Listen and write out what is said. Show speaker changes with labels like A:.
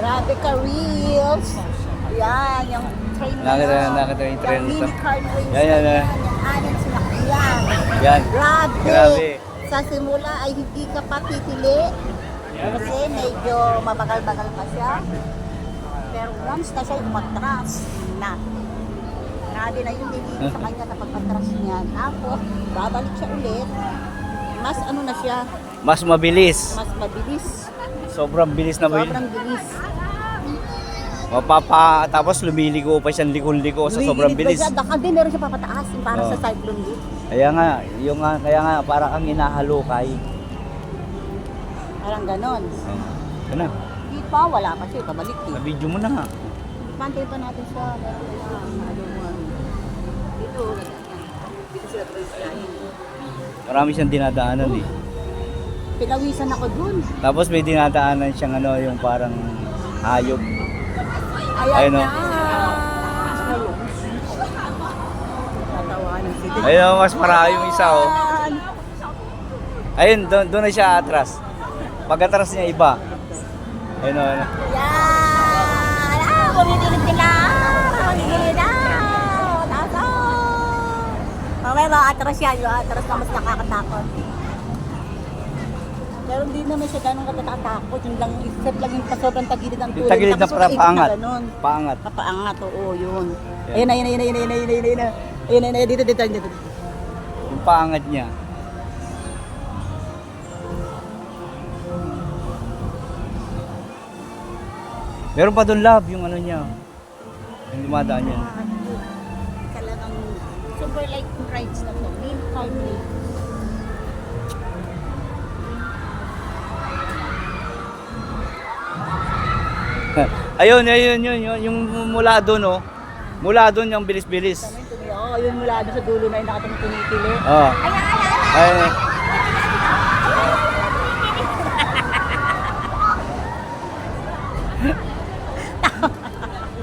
A: Grabe ka, Reels. Yan, yung train na
B: Nakita yung train
A: yung
B: nito.
A: mini car race
B: Yan, yan, yan.
A: yung anong sinakyan.
B: Yan.
A: Grabe. Sa simula ay hindi ka pa titili. Kasi medyo mabagal-bagal pa siya. Pero once na siya umatras na. Grabe na yung dito sa kanya kapag atras niya. Tapos, babalik siya ulit. Mas ano na siya,
B: Mas mabilis.
A: mas mabilis.
B: Sobrang bilis na bilis.
A: Sobrang bilis.
B: Tapos lumiligo pa siyang liko-liko sa sobrang
A: Lumilipad
B: bilis.
A: siya. Baka din meron siya papataas yung para
B: Oo.
A: sa cyclone lift.
B: Kaya nga para kang inahalukay.
A: Parang ganon.
B: Ano?
A: Di pa, wala pa siya. Pabalik
B: Sa
A: eh.
B: video mo na nga.
A: Pantay pa natin siya. Dito. Dito sila trace.
B: Marami siyang dinadaanan eh.
A: Pinawisan ako dun.
B: Tapos may dinadaanan siyang ano, yung parang hayop.
A: Ayan
B: Ayun,
A: na.
B: oh.
A: Tatawanan sila.
B: Ayun, oh, mas marami yung isa oh. Ayun, doon na siya atras. Pag atras niya iba. Ayun oh, ano.
A: Yan! Ah, bumibilit sila! Bumibilit na! Tato! Mamaya makatras yan. Yung atras na mas nakakatakot. Pero hindi naman siya ganun katatakot. Yung lang, isip lang yung sobrang tagilid ng
B: Yung
A: tulad.
B: tagilid na
A: Tapos
B: para
A: paikot
B: paangat.
A: ganun.
B: Paangat.
A: Papaangat, oo, yun.
B: Yan.
A: Ayun na, ayun na, dito.
B: Yung paangat niya. Meron pa doon love yung ano niya. Yung dumadaan yan.
A: Talagang super like rides na to. Main family.
B: Ayun, yun. Yung mula doon, oh. Mula doon yung bilis-bilis.
A: Oo, yun mula doon sa dulo na yung nakatang tumitili.
B: Oh. Ayun, eh.